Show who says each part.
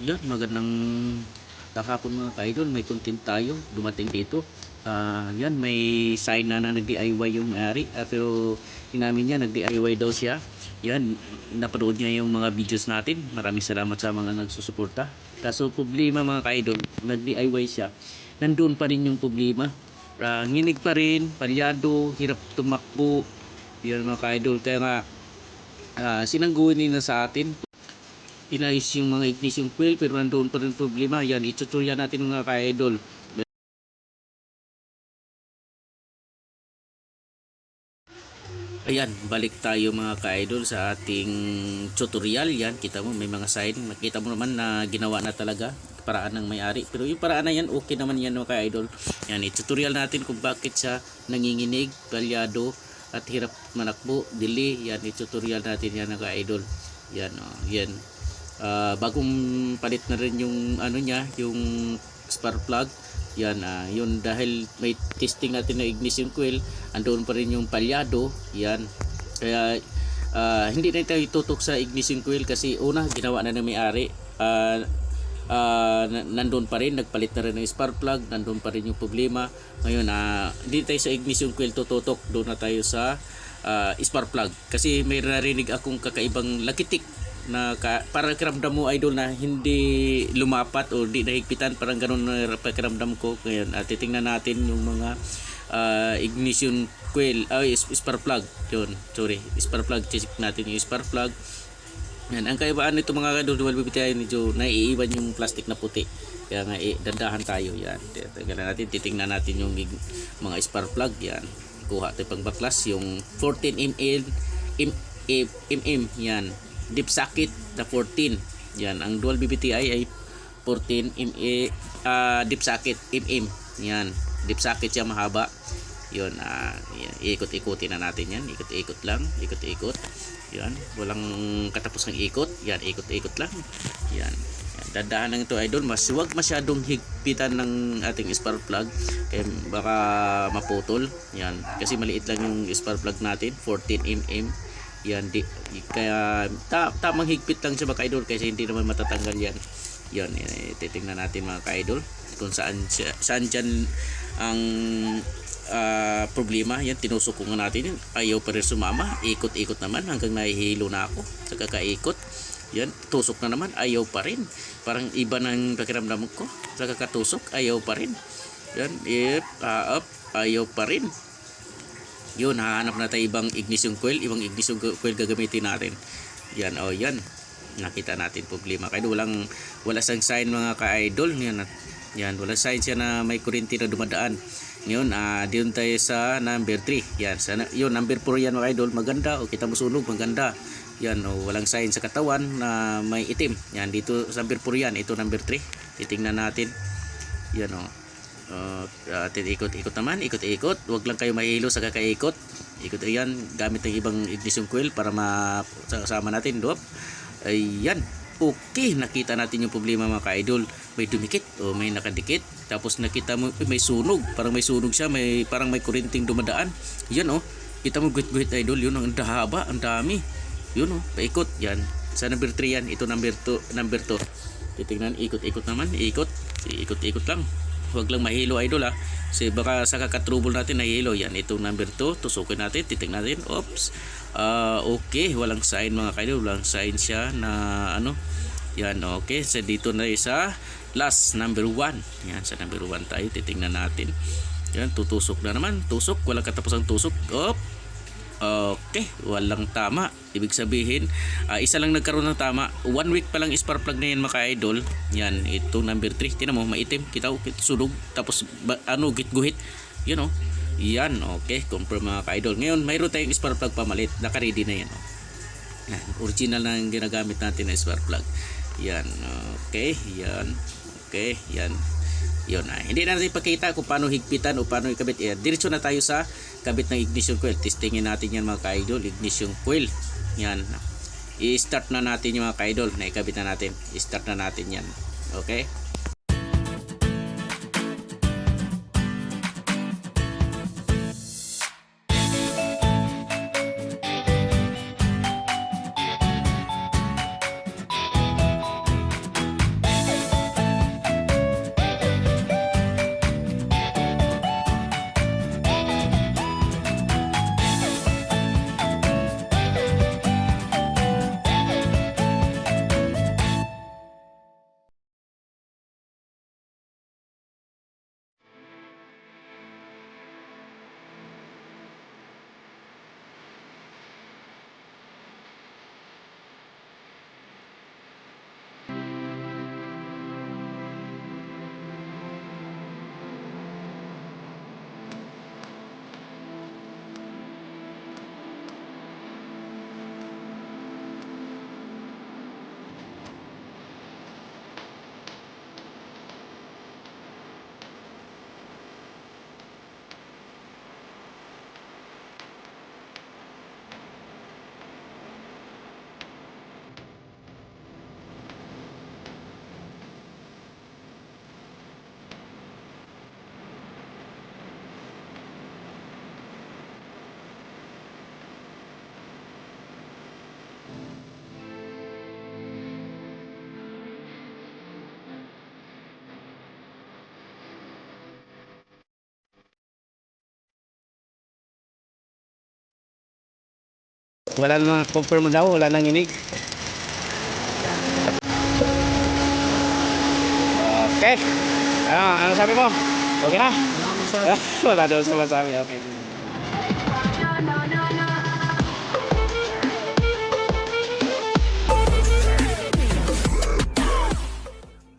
Speaker 1: Yan, magandang takapon mga ka-idol. May content tayo dumating dito. Yan, may sign na nag-DIY yung may-ari. Pero inamin niya, nag-DIY daw siya. Yan, napanood niya yung mga videos natin. Maraming salamat sa mga nagsusuporta. Kaso problema mga ka-idol, nag-DIY siya. Nandun pa rin yung problema. Nginig pa rin, palyado, hirap tumakbo. Yan mga ka-idol. Kaya nga, sinangguin nila sa atin. Inayos yung mga ignition coil pero nandoon pa rin problema. Yan, itutuloy natin mga ka-idol. Ayan, balik tayo mga ka-idol sa ating tutorial. Yan, kita mo may mga sign. Makita mo naman na ginawa na talaga paraan ng may-ari. Pero yung paraan na yan, okay naman yan mga ka-idol. Yan, itututorial natin kung bakit siya nanginginig, palyado, at hirap manakbo, delay. Yan, itututorial natin yan mga ka-idol. Yan, yan. Bagong palit na rin yung ano niya, yung spark plug. Yan, yun dahil may testing natin na ignition coil, andoon pa rin yung palyado. Yan, kaya hindi na tayo tutok sa ignition coil kasi una ginawa na ng may-ari. Nandun pa rin, nagpalit na rin ng spark plug, nandun pa rin yung problema. Ngayon, hindi tayo sa ignition coil tututok, doon na tayo sa spark plug kasi may narinig akong kakaibang lakitik na parang kiramdam mo idol na hindi lumapat o di nahigpitan, parang ganun na pakiramdam ko. Ngayon titingnan natin yung mga ignition coil, spark plug. Yun, sorry, spark plug, check natin yung spark plug. Yan, ang kaibaan nito mga idol, dual BBTI, medyo naiiwan yung plastic na puti, kaya nga dandahan tayo. Yan, tingnan natin, titingnan natin yung mga spark plug. Yan, kuha tayo pang baklas yung 14 mm. Yan, deep socket na 14. Yan, ang dual BBTI ay 14 deep socket Yan, deep socket siya, mahaba. Yun, ikot-ikutin na natin yan. Ikot-ikot lang, ikot-ikot. Yan, walang katapos ng ikot. Yan, ikot-ikot lang. Yan, dadaan lang ito idol. Huwag masyadong higpitan ng ating spark plug kaya baka maputol. Yan, kasi maliit lang yung spark plug natin, 14 mm. Yan, kaya tamang higpit lang siya mga ka-idol kasi hindi naman matatanggal yan. Yan, titingnan natin mga ka-idol kung saan dyan ang problema. Yan, tinusok ko nga natin. Ayaw pa rin sumama, ikot-ikot naman hanggang nahihilo na ako sa kakaikot. Yan, tusok na naman, ayaw pa rin. Parang iba ng pakiramdam ko sa kakatusok, ayaw pa rin. Yan, up, ayaw pa rin. Yun, hahanap na tayo ibang ignition coil. Ibang ignition coil gagamitin natin. Yan, yan, nakita natin problema. Kaya wala sang sign mga ka-idol. Yan, wala sign siya na may kuryente na dumadaan. Yun, diyon tayo sa number 3. Yan, yun, number 4 yan mga idol. Maganda, o kita mo sunog, maganda. Yan, walang sign sa katawan na may itim. Yan, dito sa number 4 yan. Ito number 3. Titingnan natin. Yan, ikot-ikot naman, ikot-ikot. Huwag lang kayo mahilo sa kakaikot. Ikot yan, gamit ng ibang ignition coil para masama natin. Ayan, okay, nakita natin yung problema mga ka-idol. May dumikit o may nakadikit. Tapos nakita mo may sunog, parang may sunog siya, parang may kurinting dumadaan. Yan kita mo guhit-guhit idol. Yun, ang haba, ang dami. Yun paikot. Yan, sa number 3 yan. Ito number 2. Titingnan, ikot-ikot naman, ikot-ikot lang. Huwag lang mahilo idol kasi baka sa kakatrubol natin nahilo. Yan, itong number 2, tusukin natin, titingnan natin. Oops, okay, walang sign mga kaidol, walang sign siya na ano. Yan, okay, so dito na sa last number 1. Yan, sa number 1 tayo, titingnan natin. Yan, tutusok na naman, tusok, walang katapusang tusok. Okay, walang tama. Ibig sabihin, isa lang nagkaroon ng tama. 1 week pa lang spark plug na yan mga idol. Yan, ito number 3. Tingnan mo, maitim. Kita sunog. Tapos, git-guhit. Yan, okay. Confirm mga ka-idol. Ngayon, mayroon tayong spark plug pamalit. Naka-ready na yan. Yan, original na yung ginagamit natin na spark plug. Yan, okay. Yan, okay. Yan. Yun, hindi na natin ipakita kung paano higpitan o paano ikabit. Diretso na tayo sa kabit ng ignition coil. Testingin natin yan mga ka-idol. Ignition coil. Yan. I-start na natin yung mga ka-idol na ikabit na natin. I-start na natin yan. Okay. Wala na confirm daw, wala nang inig. Okay. Ano sabi mo? Okay na? Wala daw sumasabi. Okay.